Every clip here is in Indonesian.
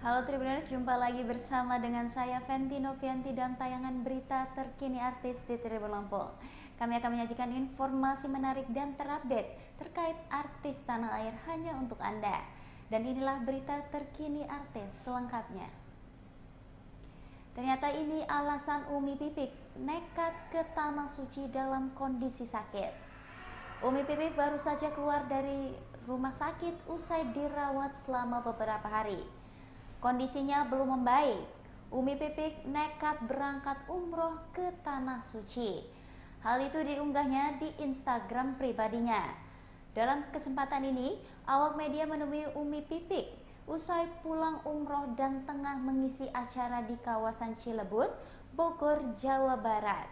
Halo Tribuners, jumpa lagi bersama dengan saya Fenty Novianti dan tayangan berita terkini artis di Tribun Lampung. Kami akan menyajikan informasi menarik dan terupdate terkait artis tanah air hanya untuk Anda. Dan inilah berita terkini artis selengkapnya. Ternyata ini alasan Umi Pipik nekat ke Tanah Suci dalam kondisi sakit. Umi Pipik baru saja keluar dari rumah sakit usai dirawat selama beberapa hari. Kondisinya belum membaik. Umi Pipik nekat berangkat umroh ke Tanah Suci. Hal itu diunggahnya di Instagram pribadinya. Dalam kesempatan ini, awak media menemui Umi Pipik usai pulang umroh dan tengah mengisi acara di kawasan Cilebut, Bogor, Jawa Barat.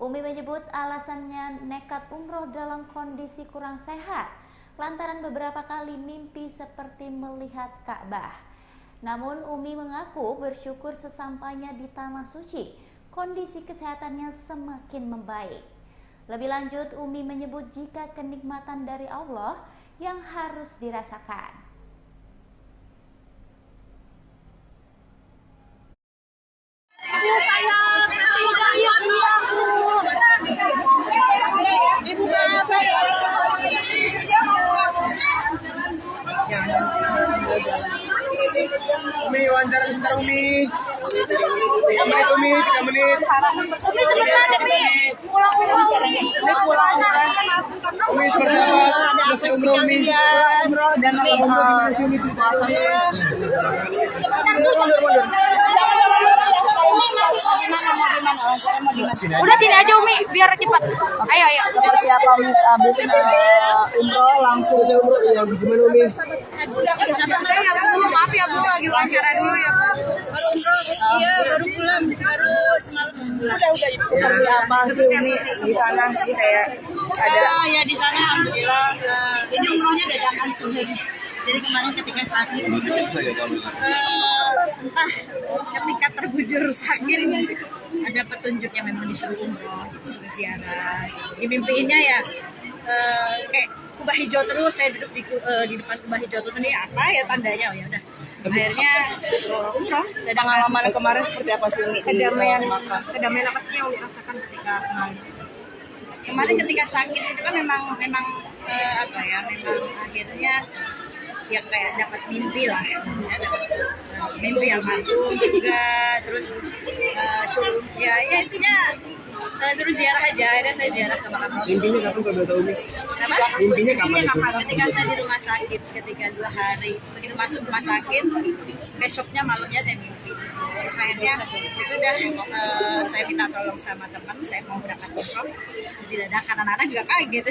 Umi menyebut alasannya nekat umroh dalam kondisi kurang sehat lantaran beberapa kali mimpi seperti melihat Ka'bah. Namun Umi mengaku bersyukur sesampainya di Tanah Suci, kondisi kesehatannya semakin membaik. Lebih lanjut, Umi menyebut jika kenikmatan dari Allah yang harus dirasakan. Umi, wawancara sebentar Umi. 3 menit Umi, 3 menit. Umi sebentar Umi. Pulang. Umi seperti apa? Selesai umroh Umi. Umroh dan Umroh gimana sih Umi ceritanya? Mundur. Udah sini aja Umi, biar cepat. Ayo. Seperti apa Umi habis umroh langsung Selesai umroh ya gimana Umi? Maaf ya Bu, lagi wawancara dulu ya Bu. iya baru pulang baru semalam seperti apa sih Umi di sana kayak ada Ya di sana alhamdulillah ini umrohnya dadakan sebenarnya. Jadi kemarin ketika sakit itu entah ketika terbujur sakit ada petunjuk yang memang disuruh umroh, disuruh ziarah. Dimimpiinnya ya kayak kubah hijau terus, saya duduk di depan kubah hijau terus, ini apa ya tandanya? Oh ya udah. Akhirnya umroh. pengalaman kemarin seperti apa sih Umi? Kedamaian apa sih yang dirasakan ketika kemarin ketika sakit itu kan memang memang akhirnya ya kayak dapat mimpi lah ya, dapat mimpi yang agung juga, terus suruh ya intinya suruh ziarah aja. Akhirnya saya ziarah ke makam Rasul. Mimpinya kapan kalau boleh tahu Umi? Sama? Mimpinya kapan itu? Ketika saya di rumah sakit, ketika 2 hari begitu masuk rumah sakit, besoknya malamnya saya mimpi. Akhirnya ya sudah, saya minta tolong sama teman, saya mau berangkat umroh. Jadi dadakan, anak-anak juga kaget.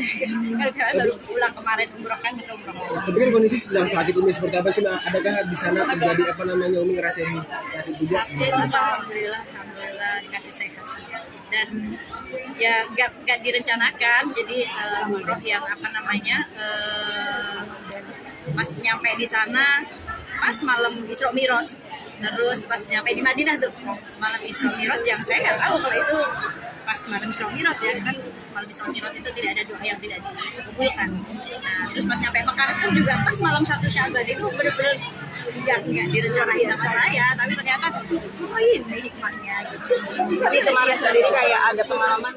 Kalau baru pulang kemarin umroh kan bisa umroh. Tapi kan kondisi sedang sakit Umi seperti apa sih? Adakah di sana terjadi apa namanya Umi ngerasain sakit juga? Alhamdulillah dikasih sehat saja. Dan ya nggak direncanakan, jadi umroh yang pas nyampe di sana pas malam Isra Mi'raj. Terus pas nyampe di Madinah tuh malam Isra Mi'raj, yang saya nggak tahu kalau itu pas malam Isra Mi'raj ya kan. Malam Isra Mi'raj itu tidak ada doa yang tidak dikabulkan. Nah terus pas nyampe Mekah pun juga pas malam 1 Sya'ban itu benar-benar nggak direncanain sama saya, tapi ternyata ini hikmahnya gitu. Tapi kemarin sendiri kayak ada pengalaman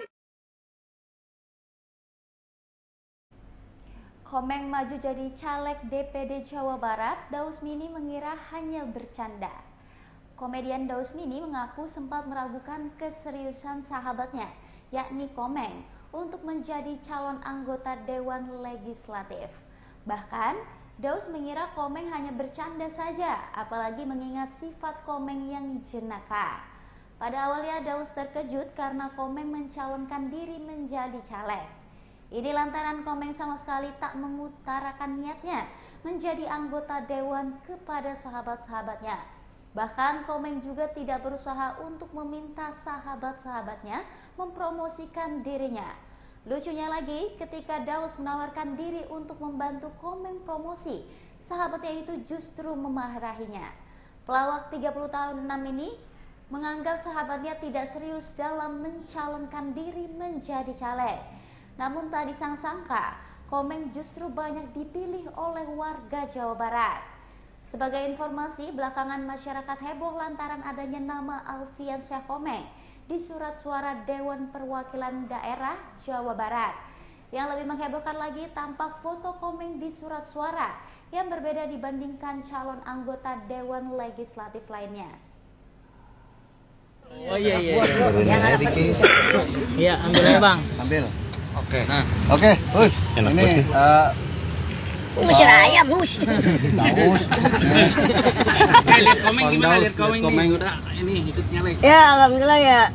Komeng maju jadi caleg DPD Jawa Barat, Dausmini mengira hanya bercanda. Komedian Dausmini mengaku sempat meragukan keseriusan sahabatnya, yakni Komeng, untuk menjadi calon anggota Dewan Legislatif. Bahkan, Daus mengira Komeng hanya bercanda saja, apalagi mengingat sifat Komeng yang jenaka. Pada awalnya Daus terkejut karena Komeng mencalonkan diri menjadi caleg. Ini lantaran Komeng sama sekali tak mengutarakan niatnya menjadi anggota dewan kepada sahabat-sahabatnya. Bahkan Komeng juga tidak berusaha untuk meminta sahabat-sahabatnya mempromosikan dirinya. Lucunya lagi, ketika Daus menawarkan diri untuk membantu Komeng promosi, sahabatnya itu justru memarahinya. Pelawak 30 tahun 6 ini menganggap sahabatnya tidak serius dalam mencalonkan diri menjadi caleg. Namun tak disangka, Komeng justru banyak dipilih oleh warga Jawa Barat. Sebagai informasi, belakangan masyarakat heboh lantaran adanya nama Alfian Syah Komeng di surat suara Dewan Perwakilan Daerah Jawa Barat. Yang lebih menghebohkan lagi, tampak foto Komeng di surat suara yang berbeda dibandingkan calon anggota Dewan Legislatif lainnya. Oh iya. Iya, ambil ya Bang. Ambil. Oke. Nah. Oke, Gus. Ini Musir ayam, Mus. Daus. Lihat Komeng gimana? Lihat Komeng udah ini ikut nyalek. Ya alhamdulillah ya,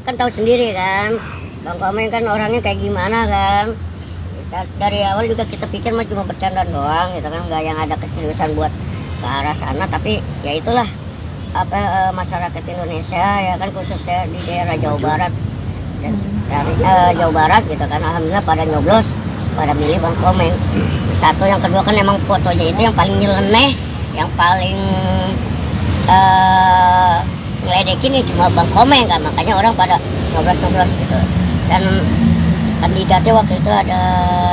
kan tahu sendiri kan, Bang Komeng kan orangnya kayak gimana kan. Dari awal juga kita pikir mah cuma bercanda doang, gitu kan, nggak yang ada keseriusan buat ke arah sana. Tapi ya itulah masyarakat Indonesia ya kan, khususnya di daerah Jawa Barat dan dari Jawa Barat gitu kan, alhamdulillah pada nyoblos, pada milih Bang Komeng. Satu, yang kedua kan emang fotonya itu yang paling nyeleneh, yang paling ngeledekin ya cuma Bang Komeng kan, makanya orang pada nyoblos gitu. Dan kandidatnya waktu itu ada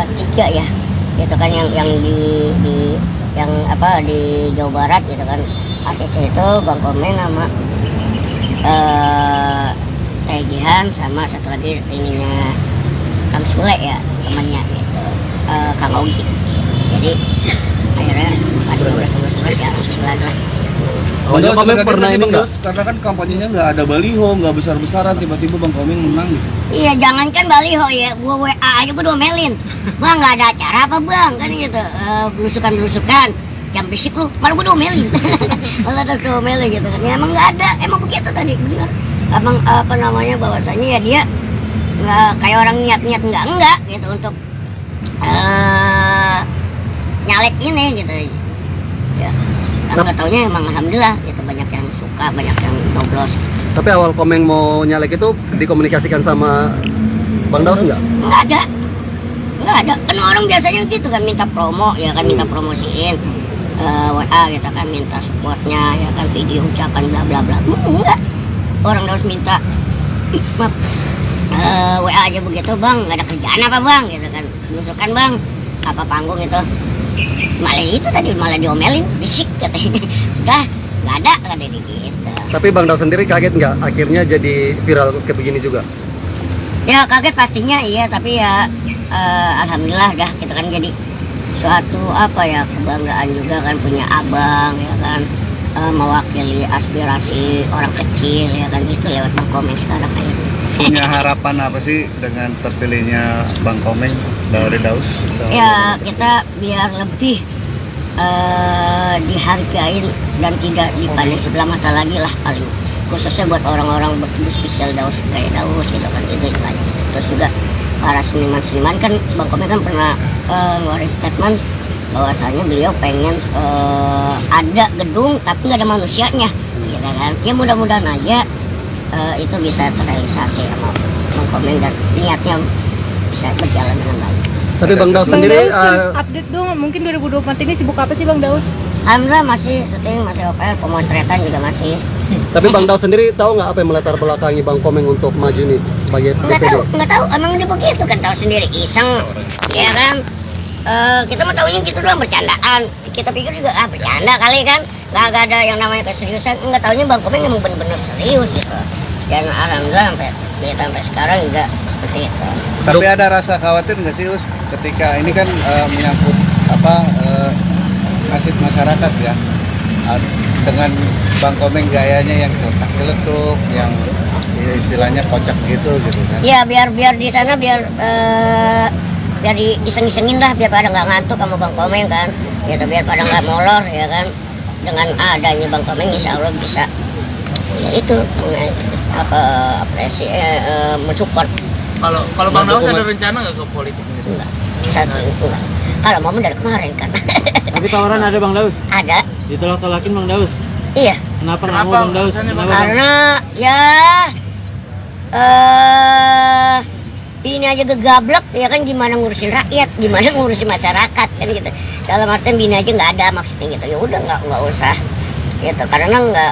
3 ya, gitu kan, yang di Jawa Barat gitu kan. ACC itu Bang Komeng sama Tejihan, sama satu lagi ininya Kang Sule ya, temannya gitu, Kang Ogi. Jadi akhirnya ada 12 ya sebelah lah. Awalnya Komeng pernah ini enggak? Karena kan kampanyenya nggak ada baliho, nggak besar-besaran, tiba-tiba Bang Komeng menang gitu. Iya, jangankan baliho ya, gua WA aja gua domelin. Bang, nggak ada acara apa Bang? Kan gitu, belusukan. Jam berisik lu, malah gua domelin. Malah terus domelin gitu kan. Ya, emang nggak ada, emang begitu tadi, benar. Emang bahwasanya ya dia nggak kayak orang niat-niat enggak gitu untuk nyalek ini gitu. Ya. Nggak taunya emang alhamdulillah gitu, banyak yang suka, banyak yang nyoblos. Tapi awal Komeng mau nyalek itu dikomunikasikan sama Bang Daus nggak? Nggak ada. Kan orang biasanya gitu kan, minta promo ya kan, minta promosiin WA gitu kan, minta supportnya ya kan, video ucapan bla bla bla. Enggak. Orang Daus minta WA aja begitu, Bang, nggak ada kerjaan apa Bang gitu kan, belusukan Bang, apa panggung itu. Malah diomelin, bisik katanya. Udah, nggak ada katanya gitu. Tapi Bang Daus sendiri kaget nggak akhirnya jadi viral kayak begini juga? Ya kaget pastinya iya, tapi ya alhamdulillah dah kita kan jadi suatu kebanggaan juga kan, punya abang ya kan, mewakili aspirasi orang kecil ya kan, gitu lewat Bang Komeng sekarang akhirnya. Punya harapan apa sih dengan terpilihnya Bang Komeng dari Daus? Ya kita biar lebih dihargain dan tidak dipandang sebelah mata lagi lah, paling khususnya buat orang-orang spesial Daus kayak Daus gitu kan, itu aja. Terus juga para seniman kan, Bang Komeng kan pernah ngeluarin statement bahwasanya beliau pengen ada gedung tapi nggak ada manusianya gitu kan. Ya mudah-mudahan aja itu bisa terrealisasi sama Bang Komeng dan niatnya bisa berjalan dengan baik. Tapi Bang Daus sendiri update dong, mungkin 2024 ini sibuk apa sih Bang Daus? Alhamdulillah masih syuting, masih OPR, pemotretan juga masih. Tapi Bang Daus sendiri tahu nggak apa yang melatar belakangi Bang Komeng untuk maju nih sebagai DPD? Nggak tahu, emang dia begitu kan, tahu sendiri, iseng, ya kan. Kita mau tahunya gitu doang, bercandaan. Kita pikir juga bercanda kali kan, nggak ada yang namanya keseriusan. Nggak tahunya Bang Komeng emang bener-bener serius gitu. Dan alhamdulillah sampai sekarang juga seperti itu. Tapi ada rasa khawatir nggak sih, Us, ketika ini kan menyangkut nasib masyarakat ya, dengan Bang Komeng gayanya yang cetak-celetuk, yang istilahnya kocak gitu kan? Ya biar di sana biar diseng-sengin lah, biar pada nggak ngantuk sama Bang Komeng kan, gitu, biar pada nggak molor ya kan. Dengan adanya Bang Komeng insya Allah bisa ya itu mensupport. Kalau Bang Daus ada rencana nggak ke politik? Enggak, enggak. Kalau mau dari kemarin kan. Tapi tawaran ada Bang Daus? Ada. Ditolak-tolakin Bang Daus? Iya. Kenapa nggak mau Bang Daus? Karena ya ini aja gegablek ya kan, gimana ngurusin rakyat, gimana ngurusin masyarakat kan gitu. Dalam artian bini aja nggak ada maksudnya gitu. Ya udah nggak usah gitu, karena nggak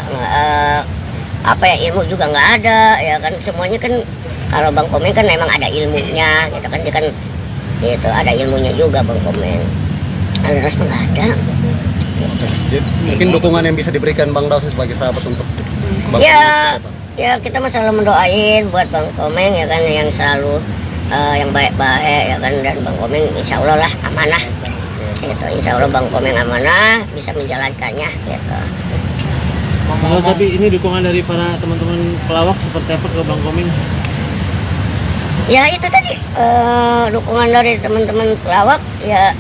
ilmu juga nggak ada ya kan, semuanya kan. Kalau Bang Komeng kan memang ada ilmunya gitu kan, dia kan gitu, ada ilmunya juga Bang Komeng. Terus nggak ada gitu. Mungkin dukungan yang bisa diberikan Bang Daus sebagai sahabat untuk Bang ya kita mah selalu mendoain buat Bang Komeng ya kan, yang selalu yang baik-baik ya kan, dan Bang Komeng insya Allah lah amanah gitu. Insya Allah Bang Komeng amanah bisa menjalankannya gitu. Kalau tapi ini dukungan dari para teman-teman pelawak seperti apa ke Bang Komeng? Ya itu tadi dukungan dari teman-teman pelawak ya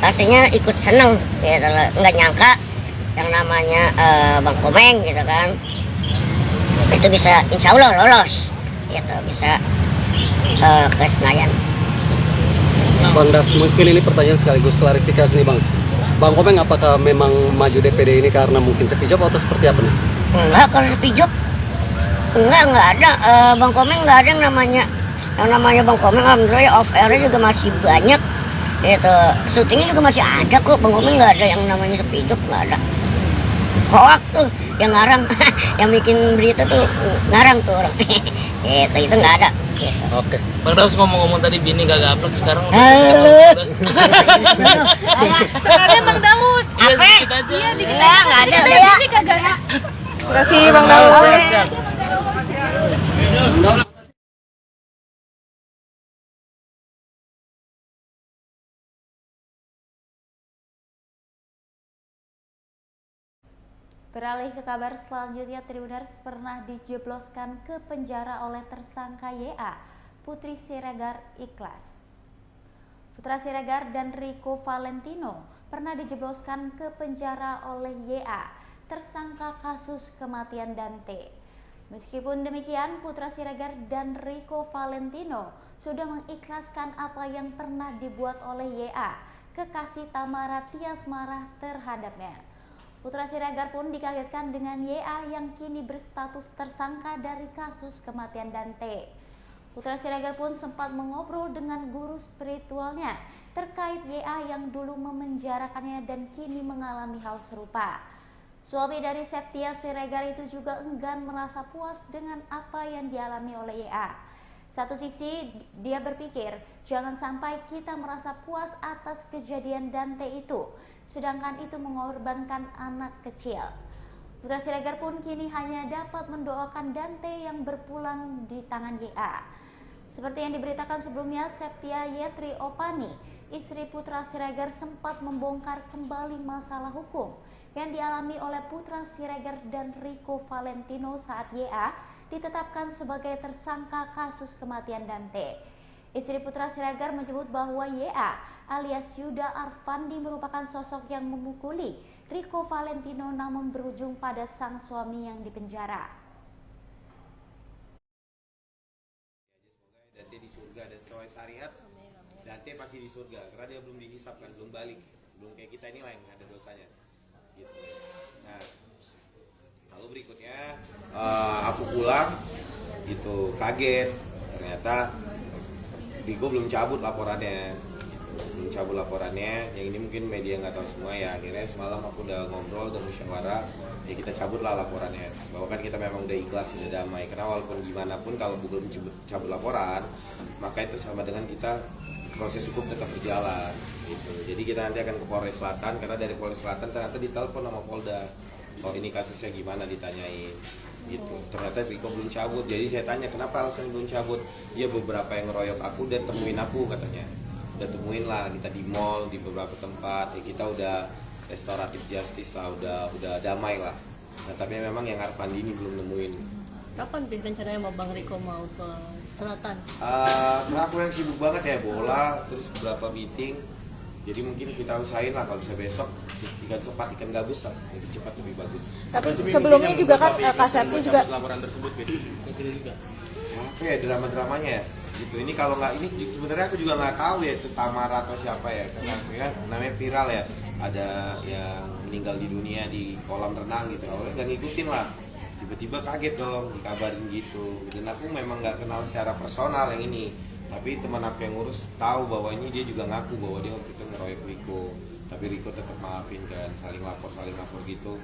pastinya ikut seneng ya, nggak nyangka yang namanya Bang Komeng gitu kan itu bisa insya Allah lolos gitu, bisa ke Senayan. Bang Daus, mungkin ini pertanyaan sekaligus klarifikasi nih Bang. Bang Komeng apakah memang maju DPD ini karena mungkin sepi job atau seperti apa nih? Enggak, kalau sepi job enggak ada. Bang Komeng enggak ada yang namanya Bang Komeng. Alhamdulillah off air juga masih banyak gitu, syutingnya juga masih ada kok. Bang Komeng enggak ada yang namanya sepi job, enggak ada. Hoak tuh yang ngarang yang bikin berita tuh ngarang tuh orang gitu, itu enggak ada gitu. Oke. Bang Daus ngomong-ngomong tadi bini gak upload sekarang. Sebenarnya Bang Daus. Apa? Iya, dikit Enggak ada ya. Terima kasih Bang Daus. Beralih ke kabar selanjutnya, Tribuners pernah dijebloskan ke penjara oleh tersangka YA, Putri Siregar ikhlas. Putra Siregar dan Rico Valentino pernah dijebloskan ke penjara oleh YA, tersangka kasus kematian Dante. Meskipun demikian, Putra Siregar dan Rico Valentino sudah mengikhlaskan apa yang pernah dibuat oleh YA, kekasih Tamara Tiasmara terhadapnya. Putra Siregar pun dikagetkan dengan YA yang kini berstatus tersangka dari kasus kematian Dante. Putra Siregar pun sempat mengobrol dengan guru spiritualnya terkait YA yang dulu memenjarakannya dan kini mengalami hal serupa. Suami dari Septia Siregar itu juga enggan merasa puas dengan apa yang dialami oleh YA. Satu sisi dia berpikir jangan sampai kita merasa puas atas kejadian Dante itu, sedangkan itu mengorbankan anak kecil. Putra Siregar pun kini hanya dapat mendoakan Dante yang berpulang di tangan YA. Seperti yang diberitakan sebelumnya, Septia Yetri Opani, istri Putra Siregar, sempat membongkar kembali masalah hukum yang dialami oleh Putra Siregar dan Rico Valentino saat YA ditetapkan sebagai tersangka kasus kematian Dante. Istri Putra Siregar menyebut bahwa YA alias Yuda Arfandi merupakan sosok yang memukuli Rico Valentino namun berujung pada sang suami yang dipenjara. Dante di surga dan sesuai syariat Dante pasti di surga karena dia belum dihisap kan, belum balik, belum kayak kita ini lah yang ada dosanya gitu. Nah lalu berikutnya aku pulang gitu, kaget ternyata Rico belum cabut laporannya. Yang ini mungkin media nggak tahu semua ya. Akhirnya semalam aku udah ngobrol dan musyawarah, ya kita cabutlah laporannya, bahwa kan kita memang udah ikhlas, udah damai. Karena walaupun gimana pun kalau belum cabut laporan, maka itu sama dengan kita proses hukum tetap berjalan gitu. Jadi kita nanti akan ke Polres Selatan, karena dari Polres Selatan ternyata ditelepon sama Polda, oh ini kasusnya gimana, ditanyain gitu. Ternyata Rico belum cabut. Jadi saya tanya kenapa alasan belum cabut, ya beberapa yang ngeroyok aku dan temuin aku katanya. Udah temuin lah kita di mall, di beberapa tempat, ya kita udah restoratif justice lah, udah damai lah. Nah, tapi memang yang Arfandi ini belum nemuin. Kapan sih rencananya Bang Rico mau ke selatan? Karena aku yang sibuk banget ya, bola, terus beberapa meeting. Jadi mungkin kita usahain lah kalau bisa besok ikan sepat, ikan gabus lah, lebih cepat lebih bagus. Tapi sebelumnya juga kan kasetnya juga laporan tersebut gitu. Apa ya drama-dramanya ya? Gitu. Ini kalau nggak, ini sebenarnya aku juga nggak tahu ya itu Tamara atau siapa ya, karena aku ya namanya viral ya, ada yang meninggal di dunia di kolam renang gitu. Awalnya nggak ngikutin lah, tiba-tiba kaget dong dikabarin gitu. Dan aku memang nggak kenal secara personal yang ini, tapi teman aku yang ngurus tahu bahwa ini dia juga ngaku bahwa dia waktu itu ngeroyok Rico, tapi Rico tetap maafin kan, saling lapor gitu.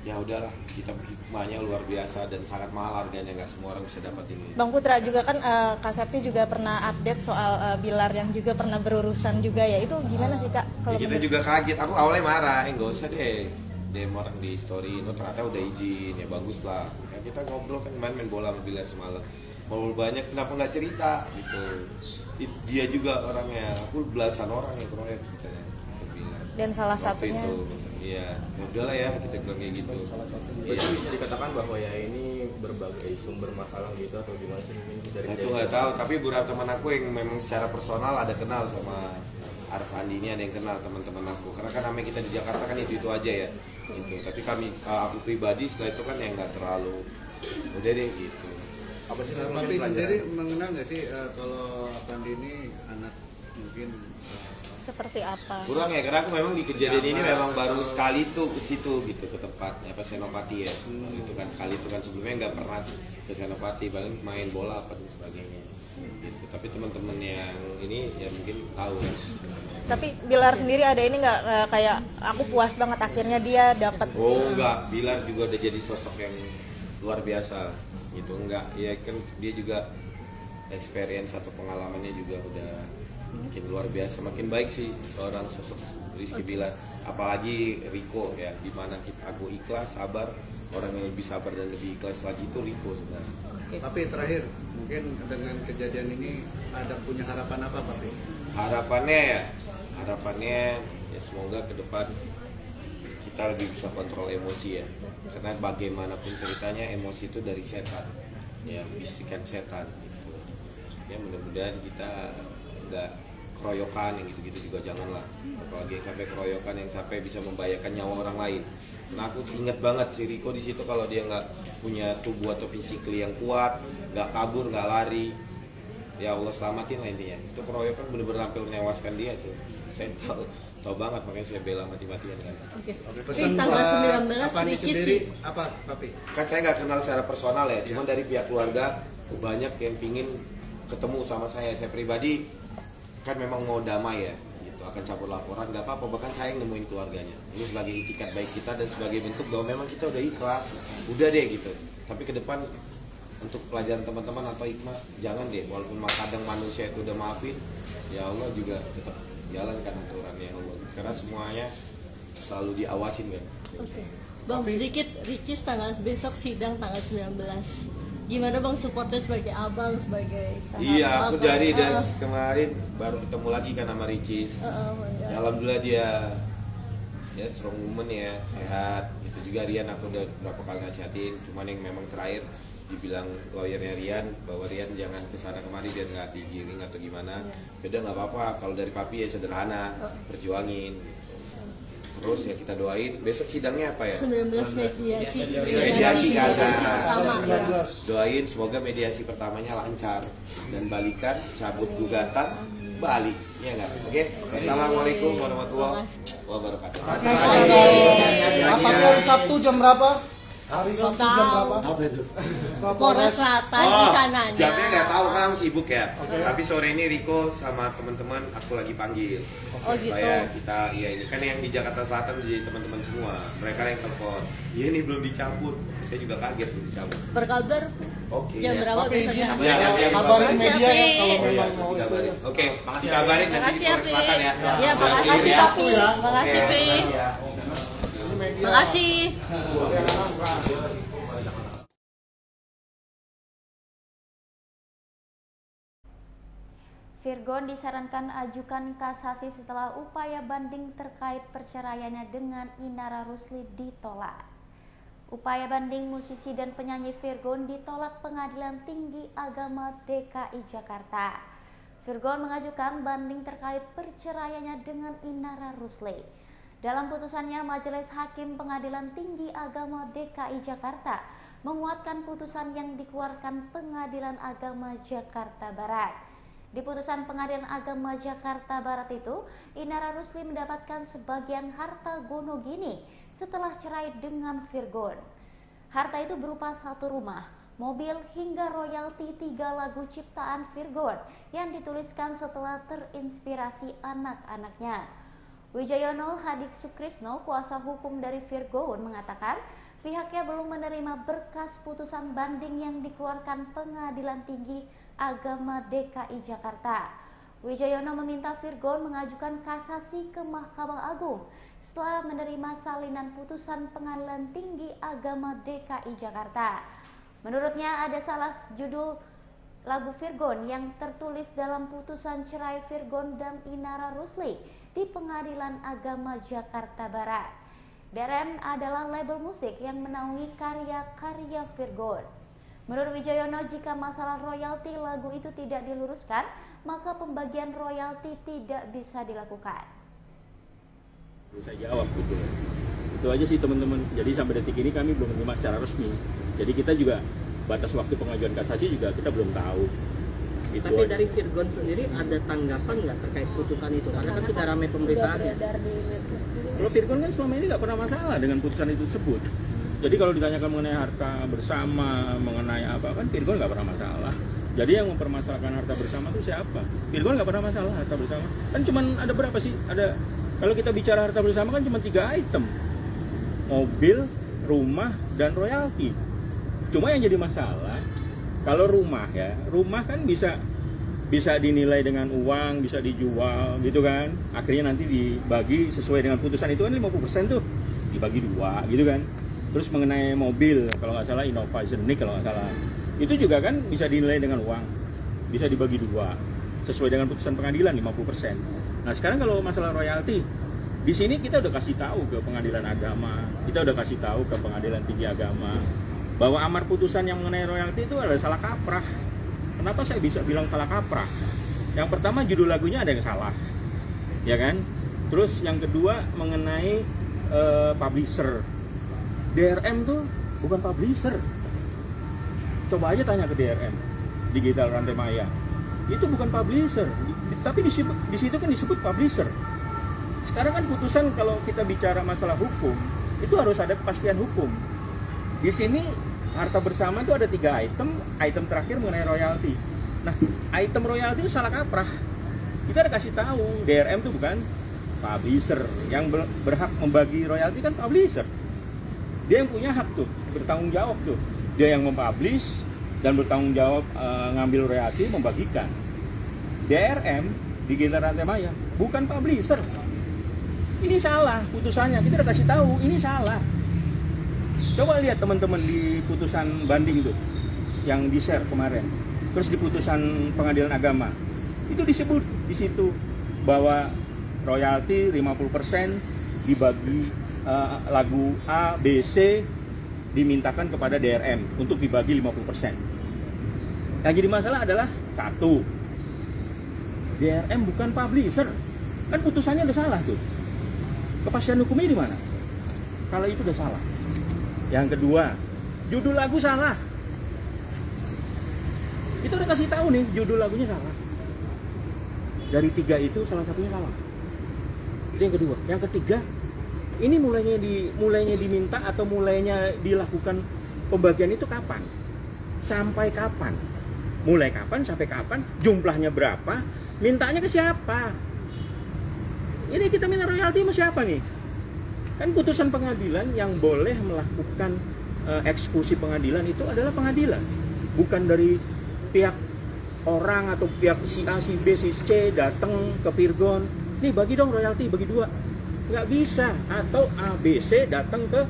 Ya udahlah, kita hikmahnya luar biasa dan sangat mahal harganya, nggak semua orang bisa dapat ini. Bang Putra juga kan Kasepti juga pernah update soal Bilar yang juga pernah berurusan juga ya, itu gimana sih Kak? Kalau ya kita juga kaget, aku awalnya marah, nggak usah deh, DM orang di story, ternyata udah izin, ya bagus lah. Ya, kita ngobrol kan main bola sama Bilar semalam. Ngobrol banyak, kenapa nggak cerita gitu. Dia juga orangnya, aku belasan orang yang proyek katanya. Dan salah Waktu satunya itu, iya, ya udahlah ya kita bilang kayak gitu. Berarti bisa dikatakan bahwa ya ini berbagai sumber masalah gitu atau gimana sih mungkin dari Nah, itu nggak tahu, tapi beberapa teman aku yang memang secara personal ada kenal sama Arif Andi ini, ada yang kenal teman-teman aku. Karena kan namanya kita di Jakarta kan itu aja ya. Gitu. Tapi aku pribadi setelah itu kan yang nggak terlalu udah deh gitu. apa sih Papi sendiri mengenal nggak sih kalau Andi ini anak mungkin seperti apa? Kurang ya, karena aku memang di kejadian ini memang baru sekali tuh ke situ gitu, ke tempatnya apa Senopati ya. Itu kan sekali itu kan, sebelumnya nggak pernah ke Senopati, paling main bola apa dan sebagainya. Gitu. Tapi teman-teman yang ini ya mungkin tahu kan. Tapi Bilar sendiri ada ini nggak kayak aku puas banget akhirnya dia dapat. Oh enggak, Bilar juga udah jadi sosok yang luar biasa gitu. Enggak, ya kan dia juga experience atau pengalamannya juga udah makin luar biasa, makin baik sih seorang sosok Rizky Bilar. Apalagi Rico ya, dimana aku ikhlas, sabar, orang yang lebih sabar dan lebih ikhlas lagi itu Rico sebenarnya. Papi terakhir mungkin dengan kejadian ini ada punya harapan apa Papi? Harapannya ya semoga ke depan kita lebih bisa kontrol emosi ya, karena bagaimanapun ceritanya emosi itu dari setan ya, bisikan setan gitu ya. Mudah-mudahan kita nggak keroyokan yang gitu-gitu juga janganlah, apalagi yang sampai keroyokan yang sampai bisa membahayakan nyawa orang lain. Nah aku ingat banget si Rico di situ, kalau dia nggak punya tubuh atau fisik yang kuat, nggak kabur, nggak lari, ya Allah selamatin lah intinya. Itu keroyokan bener-bener hampir menewaskan dia tuh. Saya tahu banget, makanya saya bela mati-matian kan. Pesan tanggal 19 Andi sendiri apa Papi? Kan saya nggak kenal secara personal ya, cuman dari pihak keluarga banyak yang pingin ketemu sama saya. Saya pribadi kan memang mau damai ya, gitu, akan cabut laporan nggak apa-apa, bahkan saya yang nemuin keluarganya. Ini sebagai itikat baik kita dan sebagai bentuk bahwa memang kita udah ikhlas, udah deh gitu. Tapi ke depan untuk pelajaran teman-teman atau hikmah, jangan deh, walaupun kadang manusia itu udah maafin, ya Allah juga tetap jalankan aturannya Allah, karena semuanya selalu diawasin kan. Oke. Bang, sedikit Ricis besok sidang tanggal 19. Gimana Bang supportnya sebagai abang, sebagai sahabat? Iya, aku dari kemarin baru ketemu lagi kan sama Ricis. Ya, alhamdulillah dia ya strong woman ya, sehat. Itu juga Rian, aku udah berapa kali nasihatin, cuman yang memang terakhir dibilang lawyernya Rian bahwa Rian jangan kesana kemari biar nggak digiring atau gimana. Udah nggak apa-apa, kalau dari papi ya sederhana, perjuangin. Terus ya kita doain, besok sidangnya apa ya? 19 mediasi. Mediasi kan. Doain semoga mediasi pertamanya lancar dan balikan, cabut gugatan, balik. Ya enggak? Oke. Wassalamualaikum warahmatullahi wabarakatuh. Apa hari Sabtu jam berapa? Hari Sabtu jam berapa? Apa itu? Polres Selatan rencananya. Jamnya nggak tahu kan, sibuk ya. Tapi sore ini Rico sama teman-teman aku lagi panggil. Supaya kita, ya ini kan yang di Jakarta Selatan jadi teman-teman semua. Mereka yang telepon. Iya ini belum dicabut. Saya juga kaget belum dicabut. Berkabar. Oke. Jam berapa besoknya? Kabarin media ya kalau memang mau. Oke, dikabarin nanti di Polres Selatan ya. Ya, makasih Sapi. Makasih Pi. Makasih. Virgon disarankan ajukan kasasi setelah upaya banding terkait perceraiannya dengan Inara Rusli ditolak. Upaya banding musisi dan penyanyi Virgon ditolak Pengadilan Tinggi Agama DKI Jakarta. Virgon mengajukan banding terkait perceraiannya dengan Inara Rusli. Dalam putusannya, Majelis Hakim Pengadilan Tinggi Agama DKI Jakarta menguatkan putusan yang dikeluarkan Pengadilan Agama Jakarta Barat. Di putusan Pengadilan Agama Jakarta Barat itu, Inara Rusli mendapatkan sebagian harta gonogini setelah cerai dengan Virgon. Harta itu berupa 1 rumah, mobil, hingga royalti 3 lagu ciptaan Virgon yang dituliskan setelah terinspirasi anak-anaknya. Wijayono Hadik Sukrisno, kuasa hukum dari Virgon, mengatakan pihaknya belum menerima berkas putusan banding yang dikeluarkan Pengadilan Tinggi Agama DKI Jakarta. Wijayono meminta Virgon mengajukan kasasi ke Mahkamah Agung setelah menerima salinan putusan Pengadilan Tinggi Agama DKI Jakarta. Menurutnya ada salah judul lagu Virgon yang tertulis dalam putusan cerai Virgon dan Inara Rusli di Pengadilan Agama Jakarta Barat. DRM adalah label musik yang menaungi karya-karya Virgon. Menurut Wijoyono, jika masalah royalti lagu itu tidak diluruskan, maka pembagian royalti tidak bisa dilakukan. Saya jawab gitu. Itu aja sih teman-teman. Jadi sampai detik ini kami belum menerima secara resmi. Jadi kita juga batas waktu pengajuan kasasi juga kita belum tahu. Itu Tapi aja. dari Virgon sendiri ada tanggapan nggak terkait putusan itu? Karena kan sudah ramai pemberitaannya. Kalau Virgon kan selama ini nggak pernah masalah dengan putusan itu tersebut. Jadi kalau ditanyakan mengenai harta bersama, mengenai apa kan Virgon nggak pernah masalah. Jadi yang mempermasalahkan harta bersama itu siapa? Virgon nggak pernah masalah harta bersama. Kan cuman ada berapa sih? Kalau kita bicara harta bersama kan cuma 3 item. Mobil, rumah, dan royalti. Cuma yang jadi masalah kalau rumah ya, rumah kan bisa dinilai dengan uang, bisa dijual gitu kan. Akhirnya nanti dibagi sesuai dengan putusan itu kan 50% tuh dibagi 2 gitu kan. Terus mengenai mobil, kalau nggak salah Innova Zenik kalau nggak salah, itu juga kan bisa dinilai dengan uang, bisa dibagi 2 sesuai dengan putusan pengadilan 50%. Nah sekarang kalau masalah royalti, di sini kita udah kasih tahu ke Pengadilan Agama, kita udah kasih tahu ke Pengadilan Tinggi Agama bahwa amar putusan yang mengenai royalti itu adalah salah kaprah. Kenapa saya bisa bilang salah kaprah? Yang pertama judul lagunya ada yang salah, ya kan? Terus yang kedua mengenai publisher. DRM tuh bukan publisher. Coba aja tanya ke DRM, Digital Rantai Maya. Itu bukan publisher, tapi di situ kan disebut publisher. Sekarang kan putusan kalau kita bicara masalah hukum, itu harus ada kepastian hukum. Di sini harta bersama itu ada 3 item, item terakhir mengenai royalti. Nah, item royalti itu salah kaprah. Kita udah kasih tahu, DRM itu bukan publisher. Yang berhak membagi royalti kan publisher. Dia yang punya hak tuh, bertanggung jawab tuh. Dia yang mempublish dan bertanggung jawab ngambil royalti, membagikan. DRM, Digital Rantai Maya, bukan publisher. Ini salah putusannya, kita udah kasih tahu, ini salah. Coba lihat teman-teman di putusan banding tuh, yang di-share kemarin. Terus di putusan Pengadilan Agama, itu disebut di situ bahwa royalti 50% dibagi lagu A, B, C dimintakan kepada DRM untuk dibagi 50%. Yang jadi masalah adalah 1, DRM bukan publisher. Kan putusannya udah salah tuh. Kepastian hukumnya di mana? Kalau itu udah salah. Yang kedua, judul lagu salah. Itu udah kasih tahu nih, judul lagunya salah. Dari 3 itu salah satunya salah. Itu yang kedua. Yang ketiga, ini mulainya diminta atau mulainya dilakukan pembagian itu kapan? Sampai kapan? Mulai kapan sampai kapan? Jumlahnya berapa? Mintanya ke siapa? Ini kita minta royalti sama siapa nih? Kan putusan pengadilan yang boleh melakukan eksekusi pengadilan itu adalah pengadilan, bukan dari pihak orang atau pihak si A, si B, si C datang ke Virgon. Nih bagi dong royalti, bagi 2. Nggak bisa. Atau A, B, C datang ke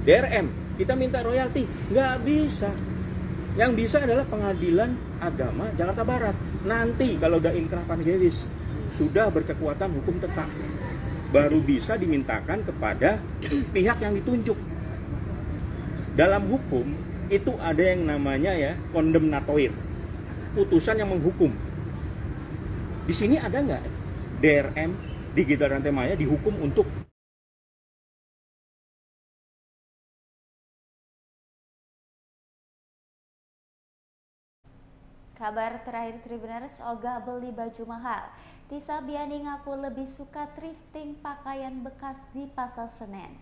DRM, kita minta royalti, nggak bisa. Yang bisa adalah Pengadilan Agama Jakarta Barat. Nanti kalau udah inkrah pangelis, sudah berkekuatan hukum tetap, baru bisa dimintakan kepada pihak yang ditunjuk. Dalam hukum itu ada yang namanya ya kondemnatoir, putusan yang menghukum. Di sini ada nggak DRM, Digital Rantai Maya dihukum untuk Kabar terakhir Tribuners, Ogah beli baju mahal. Tisa Biani ngaku lebih suka thrifting pakaian bekas di Pasar Senen.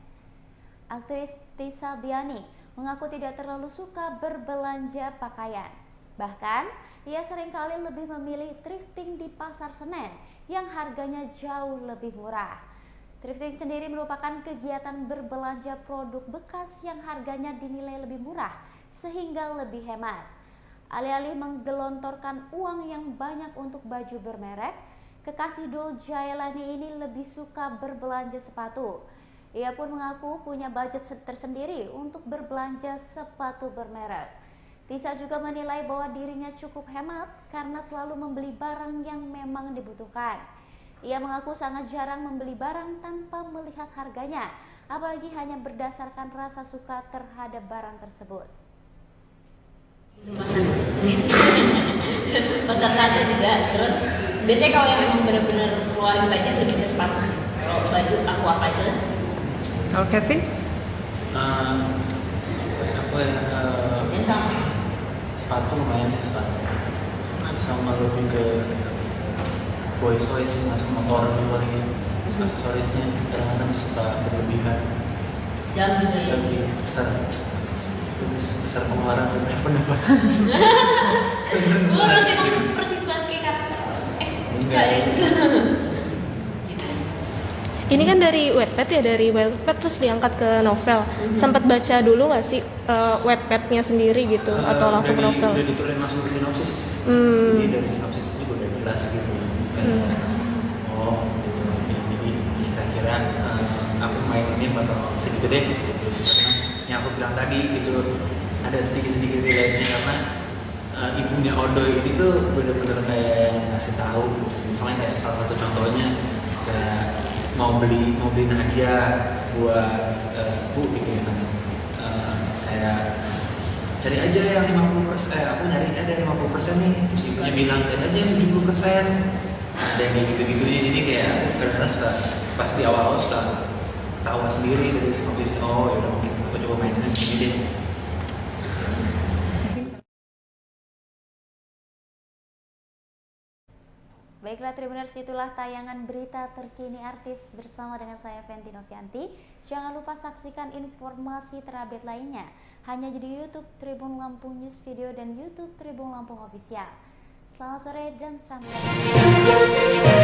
Aktris Tisa Biani mengaku tidak terlalu suka berbelanja pakaian. Bahkan, ia seringkali lebih memilih thrifting di Pasar Senen yang harganya jauh lebih murah. Thrifting sendiri merupakan kegiatan berbelanja produk bekas yang harganya dinilai lebih murah sehingga lebih hemat. Alih-alih menggelontorkan uang yang banyak untuk baju bermerek, kekasih Doel Jailani ini lebih suka berbelanja sepatu. Ia pun mengaku punya budget tersendiri untuk berbelanja sepatu bermerek. Tisa juga menilai bahwa dirinya cukup hemat karena selalu membeli barang yang memang dibutuhkan. Ia mengaku sangat jarang membeli barang tanpa melihat harganya, apalagi hanya berdasarkan rasa suka terhadap barang tersebut. Pasar satu juga, terus biasanya kalau yang memang benar-benar keluarin budget lebih ke sepatu. Kalau baju aku apa aja. Kalau Kevin? Aku Yang sama. sepatu lumayan sih sepatu. Sama lebih ke boys masuk motor juga lagi. Aksesorisnya kadang-kadang suka berlebihan. Jam juga ya. Lebih besar pengeluaran daripada pendapatan. Berarti emang persis banget kayak karakter. Kalian. Ini kan dari Wattpad ya, dari Wattpad terus diangkat ke novel. Sempat baca dulu nggak sih Wattpad-nya sendiri gitu, atau langsung ke novel? Udah diturunin langsung ke sinopsis. Jadi dari sinopsis itu udah jelas gitu. Oh gitu. Jadi kira-kira aku main ini bakal segitu deh. Gitu. Karena yang aku bilang tadi gitu, ada sedikit-sedikit relasi karena ibunya Odo ini tuh bener-bener kayak ngasih tahu. Misalnya kayak salah satu contohnya kayak mau beliin hadiah buat sepupu gitu misalnya, kayak cari aja yang 50%, aku nyari ada yang 50% nih, terus ibunya bilang cari aja yang 70%, ada yang kayak gitu-gitunya. Jadi kayak kadang-kadang suka pas di awal suka ketawa sendiri dari sinopsis, oh yaudah mungkin aku coba main dulu sini deh. Baiklah Tribuners, itulah tayangan berita terkini artis bersama dengan saya Fenty Novianti. Jangan lupa saksikan informasi terupdate lainnya hanya di YouTube Tribun Lampung News Video dan YouTube Tribun Lampung Official. Selamat sore dan sampai jumpa.